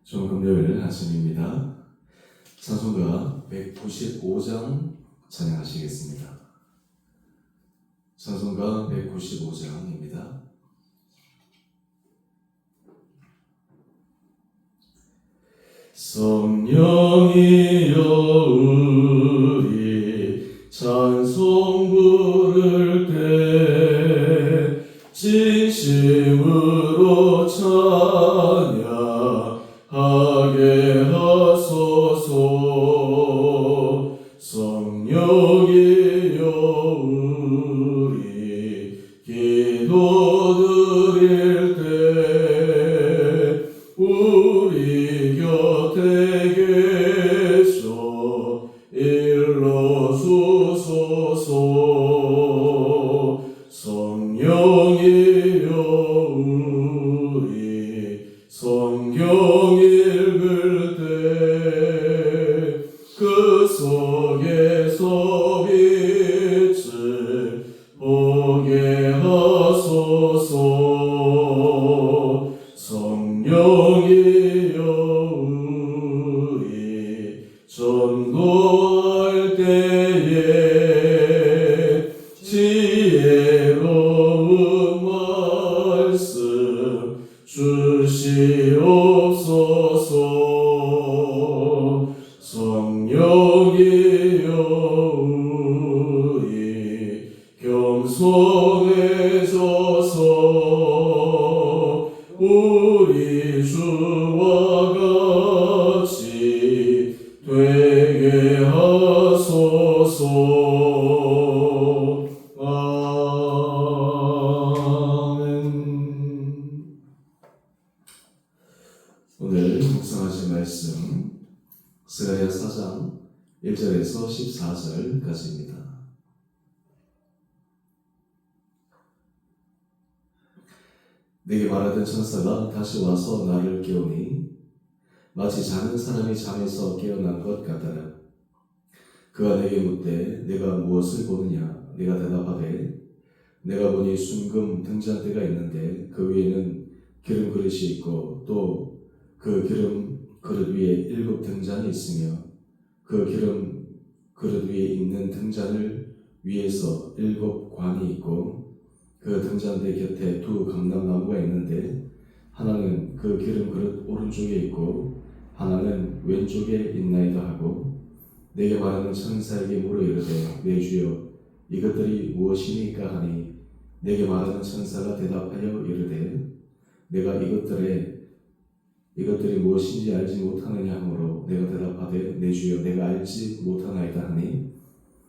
좋은 금요일 아침입니다. 찬송가 195장 찬양하시겠습니다. 찬송가 195장입니다. 성령이여 우리 찬송 부를 때 진심으로 찬양하게 하소서. 성령이여 우리 기도 드릴 때 우리 곁에 계셔 일러주소서. 성령이여 우리 성경 읽을 때 그 속에서 빛을 보게 하소서. 성령이여 우리 전도할 때에 지혜로운 말씀 주시옵소서. 성령이여 우리 겸손해져서 우리 주와 같이 되게 하소서. 아멘. 오늘 묵상하실 말씀 스가랴 4장 1절에서 14절까지입니다. 내게 말하던 천사가 다시 와서 나를 깨우니 마치 자는 사람이 잠에서 깨어난 것 같더라. 그가 내게 묻되 내가 무엇을 보느냐? 내가 대답하되 내가 보니 순금 등잔대가 있는데 그 위에는 기름 그릇이 있고 또 그 기름 그릇 위에 7 등잔이 있으며 그 기름 그릇 위에 있는 등잔을 위에서 7 관이 있고 그 등잔대 곁에 2 감람나무가 있는데 하나는 그 기름 그릇 오른쪽에 있고 하나는 왼쪽에 있나이다 하고 내게 말하는 천사에게 물어 이르되 내 주여 이것들이 무엇이니까 하니 내게 말하는 천사가 대답하여 이르되 내가 이것들이 무엇인지 알지 못하느냐 하므로 내가 대답하되 내 주여 내가 알지 못하나이다 하니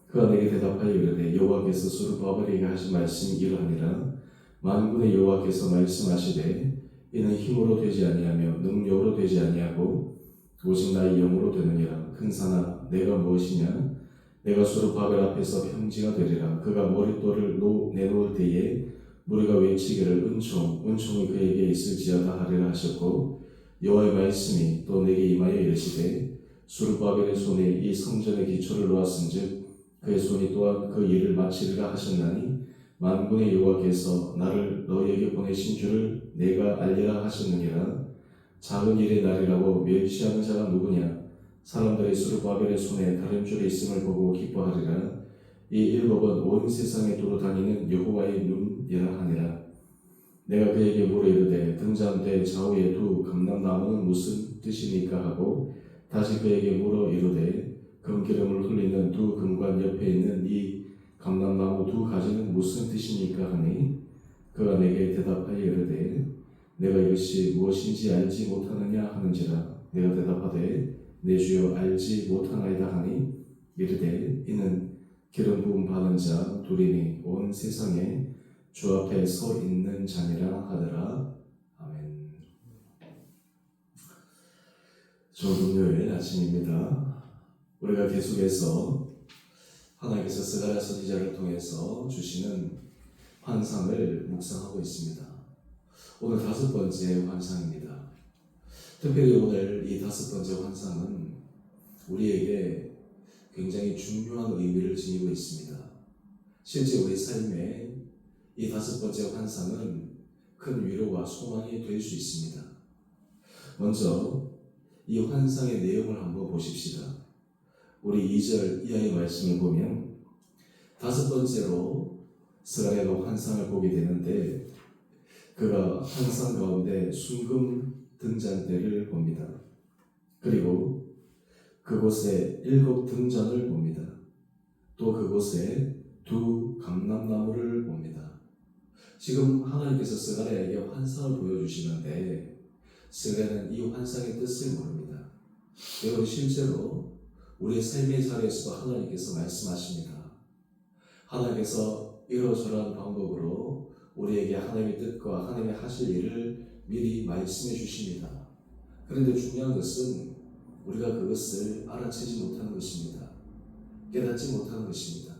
그가 내게 대답하여 이르되 여호와께서 스룹바벨에게 하신 말씀이 이러하니라. 만군의 여호와께서 말씀하시되 이는 힘으로 되지 아니하며 능력으로 되지 아니하고 오직 나의 영으로 되느니라. 큰 산아 내가 무엇이냐? 내가 스룹바벨 앞에서 평지가 되리라. 그가 머릿돌을 내놓을 때에 무리가 외치기를 은총이 그에게 있을지어다 하리라 하셨고 여호와의 말씀이 또 내게 임하여 이르시되 스룹바벨의 손에 이 성전의 기초를 놓았은즉 그의 손이 또한 그 일을 마치리라 하셨나니 만군의 여호와께서 나를 너희에게 보내신 줄을 내가 알리라 하셨느니라. 작은 일의 날이라고 멸시하는 자가 누구냐? 사람들이 스룹바벨의 손에 다른 줄이 있음을 보고 기뻐하리라. 이 7은 온 세상에 두루 다니는 여호와의 눈이라 하니라. 내가 그에게 물어 이르되 등잔대 좌우에 2 감람나무는 무슨 뜻이니까 하고 다시 그에게 물어 이르되 금기름을 흘리는 2 금관 옆에 있는 이 감람나무 2 가지는 무슨 뜻이니까 하니 그가 내게 대답하여 이르되 내가 이것이 무엇인지 알지 못하느냐 하는지라. 내가 대답하되 내 주여 알지 못하나이다 하니 이르되 이는 기름 부음 받은 자 둘이니 온 세상에 주 앞에 서 있는 자니라 하더라. 아멘. 좋은 금요일 아침입니다. 우리가 계속해서 하나님께서 스가랴 선지자를 통해서 주시는 환상을 묵상하고 있습니다. 오늘 5번째 환상입니다. 특별히 오늘 이 5번째 환상은 우리에게 굉장히 중요한 의미를 지니고 있습니다. 실제 우리 삶에 이 5번째 환상은 큰 위로와 소망이 될 수 있습니다. 먼저 이 환상의 내용을 한번 보십시다. 우리 2절 이하의 말씀을 보면 다섯 번째로 스가랴가 환상을 보게 되는데 그가 환상 가운데 순금 등잔대를 봅니다. 그리고 그곳에 7 등잔을 봅니다. 또 그곳에 2 감람나무를 봅니다. 지금 하나님께서 스가랴에게 환상을 보여주시는데 스가랴는 이 환상의 뜻을 모릅니다. 여러분, 실제로 우리의 삶의 자리에서도 하나님께서 말씀하십니다. 하나님께서 이러저러한 방법으로 우리에게 하나님의 뜻과 하나님의 하실 일을 미리 말씀해 주십니다. 그런데 중요한 것은 우리가 그것을 알아채지 못하는 것입니다. 깨닫지 못하는 것입니다.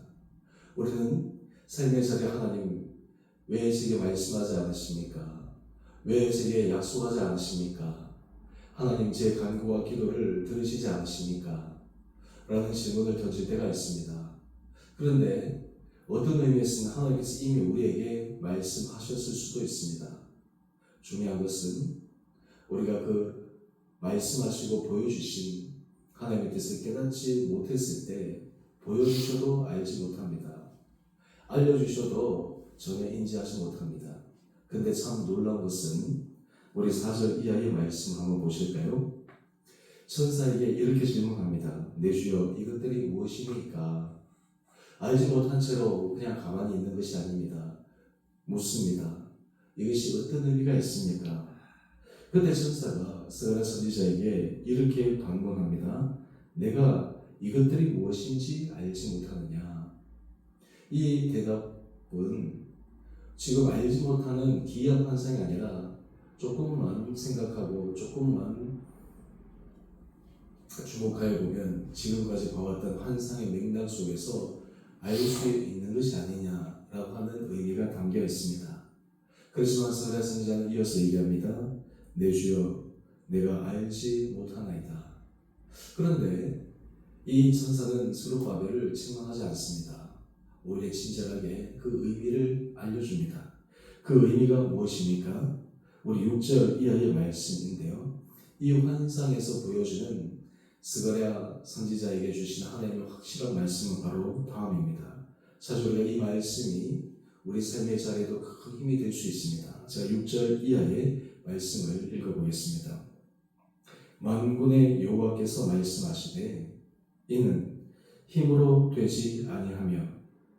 우리는 삶의 자리에 하나님 왜 제게 말씀하지 않으십니까? 왜 제게 약속하지 않으십니까? 하나님 제 간구와 기도를 들으시지 않으십니까? 라는 질문을 던질 때가 있습니다. 그런데 어떤 의미에서는 하나님께서 이미 우리에게 말씀하셨을 수도 있습니다. 중요한 것은 우리가 그 말씀하시고 보여주신 하나님의 뜻을 깨닫지 못했을 때 보여주셔도 알지 못합니다. 알려주셔도 전혀 인지하지 못합니다. 근데 참 놀라운 것은 우리 4절 이하의 말씀 한번 보실까요? 천사에게 이렇게 질문합니다. 내 주여, 이것들이 무엇이니까? 알지 못한 채로 그냥 가만히 있는 것이 아닙니다. 묻습니다. 이것이 어떤 의미가 있습니까? 그때 천사가 스가랴 선지자에게 이렇게 반문합니다. 내가 이것들이 무엇인지 알지 못하느냐? 이 대답은 지금 알지 못하는 기이한 환상이 아니라 조금만 생각하고 조금만 주목하여 보면 지금까지 봐왔던 환상의 맥락 속에서 알 수 있는 것이 아니냐라고 하는 의미가 담겨 있습니다. 그렇지만 스가랴 선지자는 이어서 얘기합니다. 내 주여, 내가 알지 못하나이다. 그런데 이 천사는 스룹바벨을 책망하지 않습니다. 오히려 친절하게 그 의미를 알려줍니다. 그 의미가 무엇입니까? 우리 6절 이하의 말씀인데요. 이 환상에서 보여주는 스가랴 선지자에게 주신 하나님의 확실한 말씀은 바로 다음입니다. 사실 우리가 이 말씀이 우리 삶의 자리에도 큰 힘이 될 수 있습니다. 제가 6절 이하의 말씀을 읽어보겠습니다. 만군의 여호와께서 말씀하시되 이는 힘으로 되지 아니하며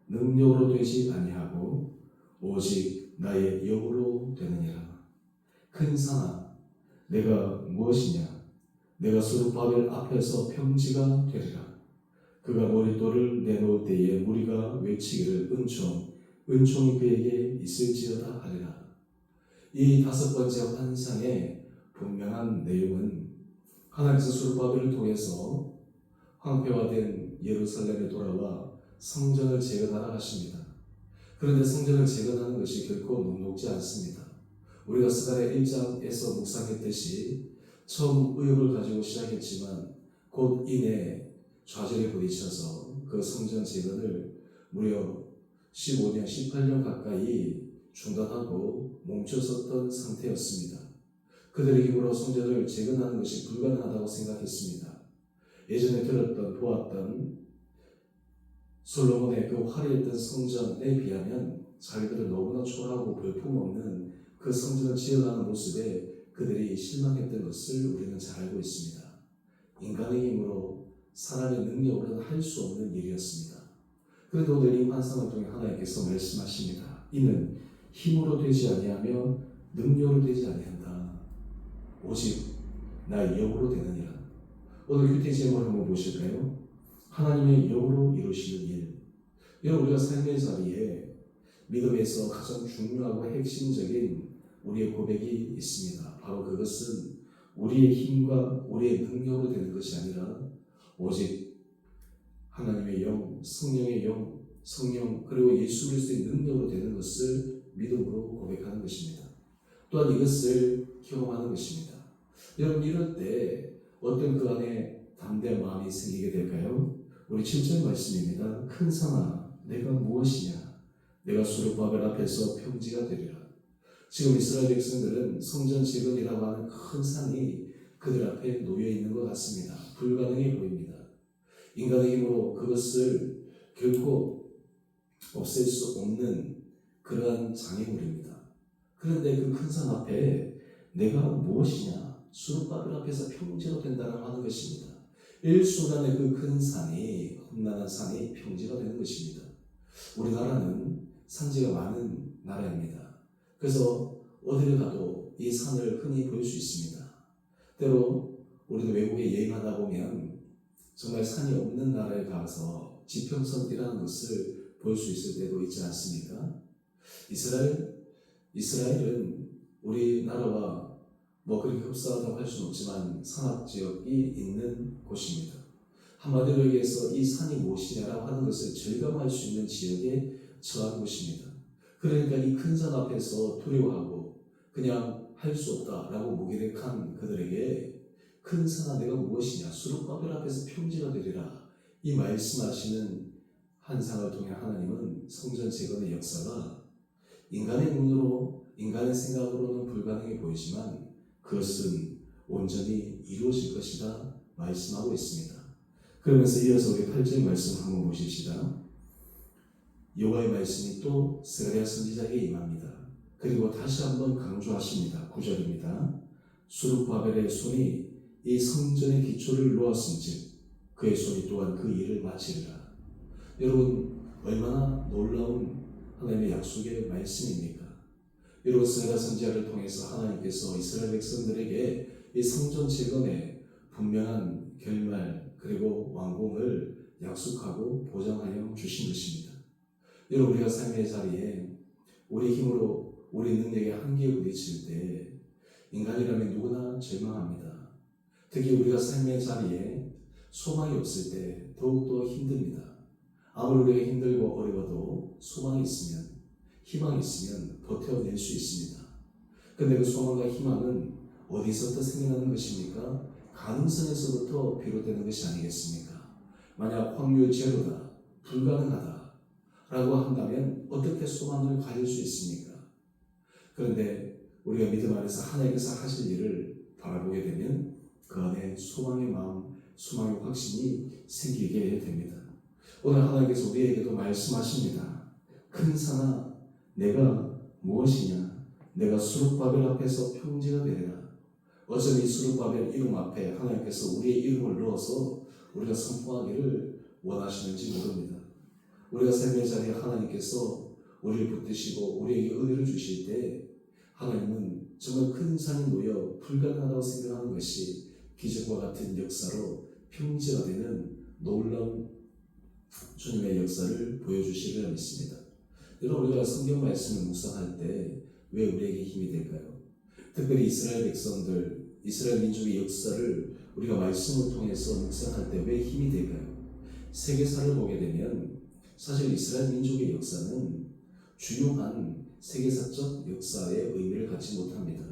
능력으로 되지 아니하고 오직 나의 영으로 되느니라. 큰 산아, 내가 무엇이냐? 내가 스룹바벨 앞에서 평지가 되리라. 그가 머릿돌을 내놓을 때에 무리가 외치기를 은총이 그에게 있을지어다 하리라. 이 5번째 환상의 분명한 내용은 하나님께서 스룹바벨을 통해서 황폐화된 예루살렘에 돌아와 성전을 재건하라 하십니다. 그런데 성전을 재건하는 것이 결코 녹록지 않습니다. 우리가 스가랴 1장에서 묵상했듯이 처음 의욕을 가지고 시작했지만 곧 이내 좌절에 부딪혀서 그 성전 재건을 무려 15년, 18년 가까이 중단하고 멈춰섰던 상태였습니다. 그들의 힘으로 성전을 재건하는 것이 불가능하다고 생각했습니다. 예전에 들었던, 보았던 솔로몬의 그 화려했던 성전에 비하면 자기들은 너무나 초라하고 볼품없는 그 성전을 지어가는 모습에 그들이 실망했던 것을 우리는 잘 알고 있습니다. 인간의 힘으로 사람의 능력으로는 할 수 없는 일이었습니다. 그런데 오늘 이 환상을 통해 하나님께서 말씀하십니다. 이는 힘으로 되지 아니하며 능력으로 되지 아니한다. 오직 나의 영으로 되느니라. 오늘 큐티 제목을 한번 보실까요? 하나님의 영으로 이루시는 일. 여러분, 우리가 삶의 자리에 믿음에서 가장 중요하고 핵심적인 우리의 고백이 있습니다. 바로 그것은 우리의 힘과 우리의 능력으로 되는 것이 아니라 오직 하나님의 영, 성령의 영, 성령 그리고 예수 그리스도의 능력으로 되는 것을 믿음으로 고백하는 것입니다. 또한 이것을 경험하는 것입니다. 여러분, 이럴 때 어떤 그 안에 담대한 마음이 생기게 될까요? 우리 7절 말씀입니다. 큰 산아, 내가 무엇이냐? 내가 스룹바벨 앞에서 평지가 되리라. 지금 이스라엘 백성들은 성전 재건이라고 하는 큰 산이 그들 앞에 놓여 있는 것 같습니다. 불가능해 보입니다. 인간의 힘으로 그것을 결코 없앨 수 없는 그러한 장애물입니다. 그런데 그 큰 산 앞에 내가 무엇이냐? 수룹바벨 앞에서 평지가 된다고 하는 것입니다. 일순간에 그 큰 산이, 험난한 산이 평지가 되는 것입니다. 우리나라는 산지가 많은 나라입니다. 그래서 어디를 가도 이 산을 흔히 볼 수 있습니다. 때로 우리도 외국에 여행하다 보면 정말 산이 없는 나라에 가서 지평선이라는 것을 볼 수 있을 때도 있지 않습니까? 이스라엘은 우리나라와 그렇게 흡사하다고 할 수는 없지만 산악지역이 있는 곳입니다. 한마디로 얘기해서 이 산이 무엇이냐라고 하는 것을 절감할 수 있는 지역에 처한 곳입니다. 그러니까 이 큰 산 앞에서 두려워하고 그냥 할 수 없다라고 무기력한 그들에게 큰 산아 내가 무엇이냐? 수룹바벨 앞에서 평지가 되리라. 이 말씀하시는 환상을 통해 하나님은 성전 재건의 역사가 인간의 눈으로, 인간의 생각으로는 불가능해 보이지만 그것은 온전히 이루어질 것이다 말씀하고 있습니다. 그러면서 이어서 우리 8절 말씀 한번 보십시다. 여호와의 말씀이 또 스가랴 선지자에게 임합니다. 그리고 다시 한번 강조하십니다. 9절입니다. 수룹바벨의 손이 이 성전의 기초를 놓았은즉 그의 손이 또한 그 일을 마치리라. 여러분 얼마나 놀라운 하나님의 약속의 말씀입니까? 여러분 스가랴 선지자를 통해서 하나님께서 이스라엘 백성들에게 이 성전 재건의 분명한 결말 그리고 완공을 약속하고 보장하여 주신 것입니다. 여러분 우리가 삶의 자리에 우리 힘으로 우리 능력의 한계에 부딪힐 때 인간이라면 누구나 절망합니다. 특히 우리가 삶의 자리에 소망이 없을 때 더욱더 힘듭니다. 아무리 우리가 힘들고 어려워도 소망이 있으면, 희망이 있으면 버텨낼 수 있습니다. 그런데 그 소망과 희망은 어디서부터 생겨나는 것입니까? 가능성에서부터 비롯되는 것이 아니겠습니까? 만약 확률 제로다, 불가능하다 라고 한다면 어떻게 소망을 가질 수 있습니까? 그런데 우리가 믿음 안에서 하나님께서 하실 일을 바라보게 되면 그 안에 소망의 마음, 소망의 확신이 생기게 됩니다. 오늘 하나님께서 우리에게도 말씀하십니다. 큰 산아 내가 무엇이냐? 내가 수룹바벨 앞에서 평지가 되리라. 어쩌면 이 수룹바벨 이름 앞에 하나님께서 우리의 이름을 넣어서 우리가 선포하기를 원하시는지 모릅니다. 우리가 삶의 자리에 하나님께서 우리를 붙드시고 우리에게 은혜를 주실 때 하나님은 정말 큰 산이 놓여 불가능하다고 생각하는 것이 기적과 같은 역사로 평지가 되는 놀라운 주님의 역사를 보여주시리라 믿습니다. 여러분 우리가 성경 말씀을 묵상할 때 왜 우리에게 힘이 될까요? 특별히 이스라엘 백성들, 이스라엘 민족의 역사를 우리가 말씀을 통해서 묵상할 때 왜 힘이 될까요? 세계사를 보게 되면 사실 이스라엘 민족의 역사는 주요한 세계사적 역사의 의미를 갖지 못합니다.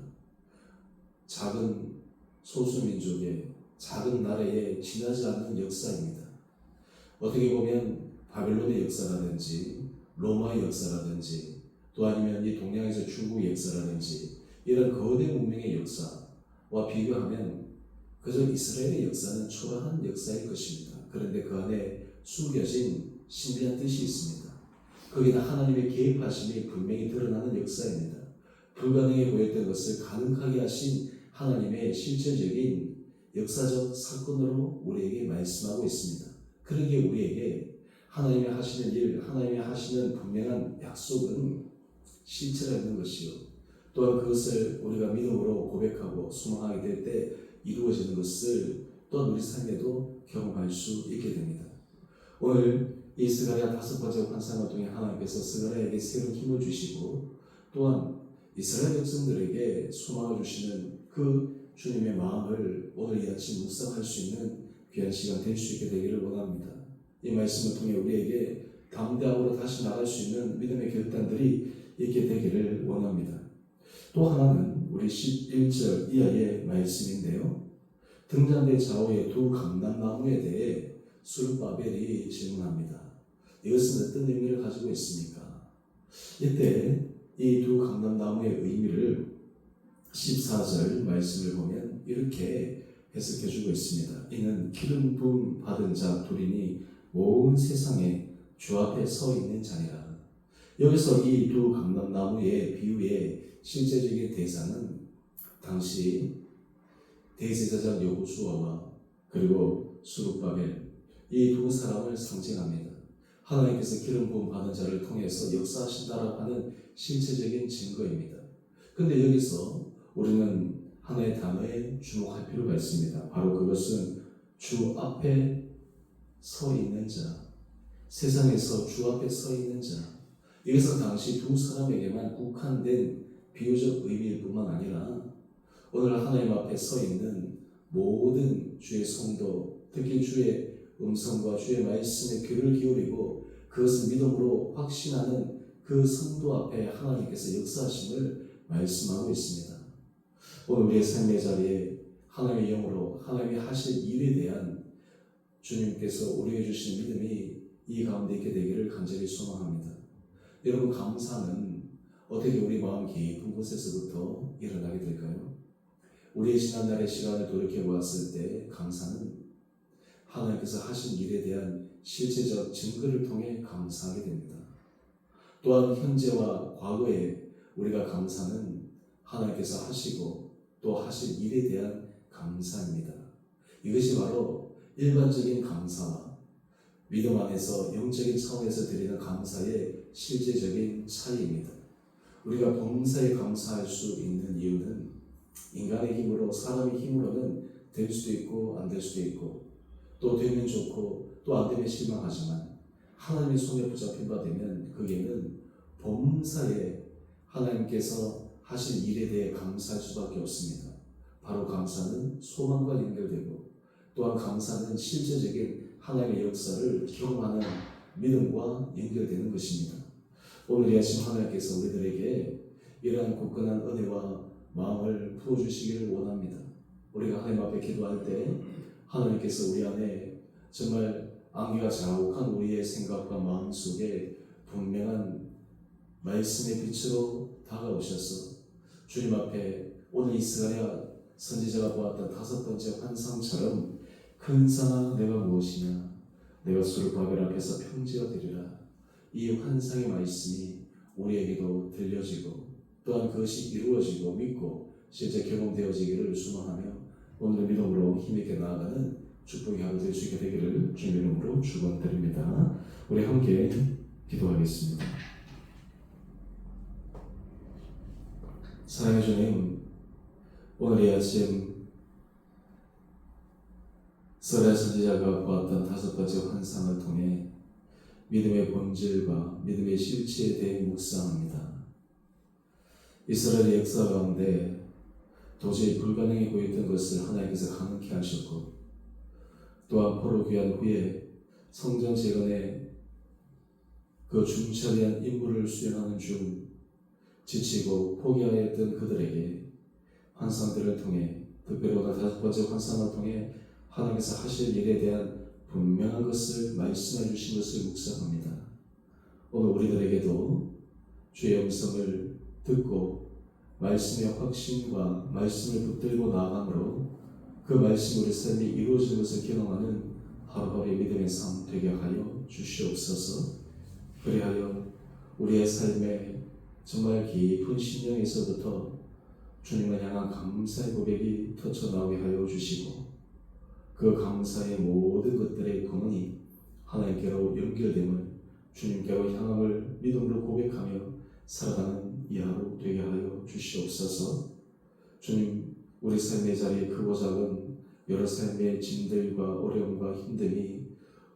작은 소수민족의 작은 나라에 지나지 않는 역사입니다. 어떻게 보면 바벨론의 역사라든지 로마의 역사라든지 또 아니면 이 동양에서 중국의 역사라든지 이런 거대 문명의 역사와 비교하면 그저 이스라엘의 역사는 초라한 역사일 것입니다. 그런데 그 안에 숨겨진 신비한 뜻이 있습니다. 거기는 하나님의 개입하심이 분명히 드러나는 역사입니다. 불가능해 보였던 것을 가능하게 하신 하나님의 실제적인 역사적 사건으로 우리에게 말씀하고 있습니다. 그러기에 우리에게 하나님이 하시는 일, 하나님이 하시는 분명한 약속은 실체가 있는 것이요. 또한 그것을 우리가 믿음으로 고백하고 소망하게 될 때 이루어지는 것을 또한 우리 삶에도 경험할 수 있게 됩니다. 오늘 이 스가랴 5번째 환상을 통해 하나님께서 스가랴에게 새로운 힘을 주시고 또한 이스라엘 백성들에게 소망을 주시는 그 주님의 마음을 오늘 이 아침 묵상할 수 있는 귀한 시간 될 수 있게 되기를 원합니다. 이 말씀을 통해 우리에게 담대함으로 다시 나갈 수 있는 믿음의 결단들이 있게 되기를 원합니다. 또 하나는 우리 11절 이하의 말씀인데요. 등잔대 좌우의 두 감람나무에 대해 수룹바벨이 질문합니다. 이것은 어떤 의미를 가지고 있습니까? 이때 이 두 감람나무의 의미를 14절 말씀을 보면 이렇게 해석해주고 있습니다. 이는 기름 부음 받은 자 둘이니 온 세상에 주 앞에 서 있는 자니라. 여기서 이 두 감람나무의 비유의 실제적인 대상은 당시 대제사장 여호수아와 그리고 수룹바벨 이 두 사람을 상징합니다. 하나님께서 기름 부음 받은 자를 통해서 역사하신다라고 하는 실체적인 증거입니다. 근데 여기서 우리는 하나의 단어에 주목할 필요가 있습니다. 바로 그것은 주 앞에 서 있는 자, 세상에서 주 앞에 서 있는 자. 이것은 당시 두 사람에게만 국한된 비유적 의미일 뿐만 아니라 오늘 하나님 앞에 서 있는 모든 주의 성도, 특히 주의 음성과 주의 말씀에 귀를 기울이고 그것을 믿음으로 확신하는 그 성도 앞에 하나님께서 역사하심을 말씀하고 있습니다. 오늘 우리의 삶의 자리에 하나님의 영으로 하나님이 하실 일에 대한 주님께서 우리에게 주신 믿음이 이 가운데 있게 되기를 간절히 소망합니다. 여러분, 감사는 어떻게 우리 마음 깊은 곳에서부터 일어나게 될까요? 우리의 지난날의 시간을 돌이켜 보았을 때 감사는 하나님께서 하신 일에 대한 실제적 증거를 통해 감사하게 됩니다. 또한 현재와 과거에 우리가 감사는 하나님께서 하시고 또 하실 일에 대한 감사입니다. 이것이 바로 일반적인 감사와 믿음 안에서 영적인 차원에서 드리는 감사의 실제적인 차이입니다. 우리가 범사에 감사할 수 있는 이유는 인간의 힘으로, 사람의 힘으로는 될 수도 있고 안 될 수도 있고 또 되면 좋고 또 안 되면 실망하지만 하나님의 손에 붙잡힌 바 되면 거기에는 범사에 하나님께서 하신 일에 대해 감사할 수밖에 없습니다. 바로 감사는 소망과 연결되고 또한 감사는 실제적인 하나님의 역사를 경험하는 믿음과 연결되는 것입니다. 오늘 이 아침 하나님께서 우리들에게 이러한 굳건한 은혜와 마음을 부어주시기를 원합니다. 우리가 하나님 앞에 기도할 때 하나님께서 우리 안에 정말 안개가 자욱한 우리의 생각과 마음 속에 분명한 말씀의 빛으로 다가오셔서 주님 앞에 오늘 이스라엘 선지자가 보았던 다섯 번째 환상처럼 큰 산아 내가 무엇이냐, 내가 수르바벨 앞에서 평지가 되리라. 이 환상의 말씀이 우리에게도 들려지고 또한 그것이 이루어지고 믿고 실제 경험되어지기를 소망하며 오늘 믿음으로 힘있게 나아가는 축복의 하루 될 수 있게 되기를 주님의 이름으로 축원드립니다. 우리 함께 기도하겠습니다. 사랑해 주님, 오늘 이 아침 이스라엘 선지자가 보았던 다섯 번째 환상을 통해 믿음의 본질과 믿음의 실체에 대해 묵상합니다. 이스라엘의 역사 가운데 도저히 불가능해 보였던 것을 하나님께서 가능케 하셨고 또한 포로 귀환 후에 성전 재건에 그 중차대한 임무를 수행하는 중 지치고 포기하였던 그들에게 환상들을 통해 특별히 오늘 다섯 번째 환상을 통해 하나님께서 하실 일에 대한 분명한 것을 말씀해 주신 것을 묵상합니다. 오늘 우리들에게도 주의 음성을 듣고 말씀의 확신과 말씀을 붙들고 나아감으로 그 말씀 우리 삶이 이루어지는 것을 경험하는 하루하루의 믿음의 삶 되게 하여 주시옵소서. 그리하여 우리의 삶에 정말 깊은 심령에서부터 주님을 향한 감사의 고백이 터쳐나오게 하여 주시고 그 감사의 모든 것들의 근원이 하나님께로 연결됨을 주님께로 향함을 믿음으로 고백하며 살아가는 이 하루 되게 하여 주시옵소서. 주님, 우리 삶의 자리에 크고 작은 여러 삶의 짐들과 어려움과 힘듦이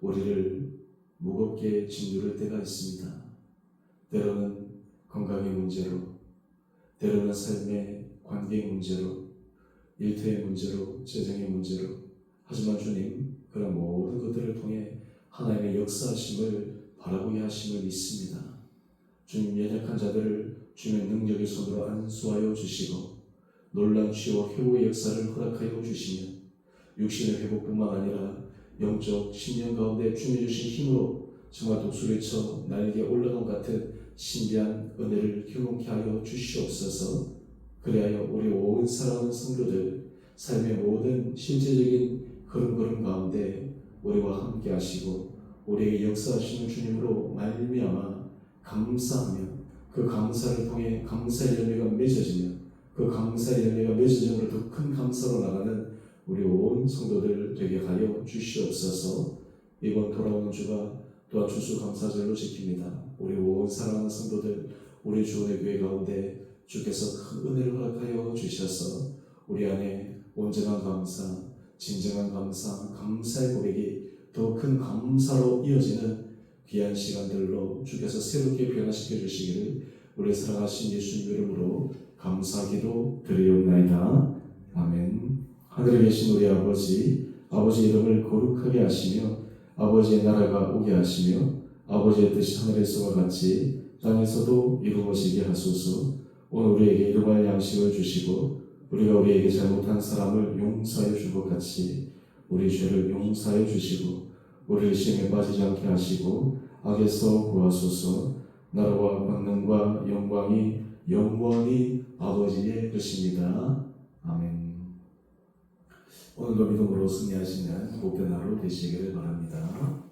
우리를 무겁게 짓누를 때가 있습니다. 때로는 건강의 문제로, 때로는 삶의 관계의 문제로, 일터의 문제로, 재정의 문제로. 하지만 주님, 그런 모든 것들을 통해 하나님의 역사하심을 바라보게 하심을 믿습니다. 주님, 연약한 자들을 주님의 능력의 손으로 안수하여 주시고 놀란 치유와 회복의 역사를 허락하여 주시며 육신의 회복뿐만 아니라 영적 신령 가운데 주님 주신 힘으로 정말 독수리쳐 날개 올라간 같은 신비한 은혜를 경험케 하여 주시옵소서. 그리하여 우리 온 사랑하는 성도들 삶의 모든 실제적인 흐름 가운데 우리와 함께 하시고 우리에게 역사하시는 주님으로 말미암아 감사하며 그 감사를 통해 감사의 열매가 맺어지며 그 감사의 열매가 맺어짐으로 더 큰 감사로 나가는 우리 온 성도들 되게 하여 주시옵소서. 이번 돌아오는 주가 또한 추수감사절로 지킵니다. 우리 온 사랑하는 성도들 우리 주원의 교회 가운데 주께서 큰 은혜를 허락하여 주셔서 우리 안에 온전한 감사, 진정한 감사, 감사의 고백이 더 큰 감사로 이어지는 귀한 시간들로 주께서 새롭게 변화시켜 주시기를 우리 사랑하신 예수님 이름으로 감사기도 드리옵나이다. 아멘. 하늘에 계신 우리 아버지, 아버지 이름을 거룩하게 하시며 아버지의 나라가 오게 하시며 아버지의 뜻이 하늘에서와 같이 땅에서도 이루어지게 하소서. 오늘 우리에게 일용할 양식을 주시고 우리가 우리에게 잘못한 사람을 용서해 줄 것 같이 우리 죄를 용서해 주시고 우리를 시험에 빠지지 않게 하시고 악에서 구하소서. 나라와 권능과 영광이 영원히 아버지의 것입니다. 아멘. 오늘도 믿음으로 승리하시는 복된 하루 되시기를 바랍니다.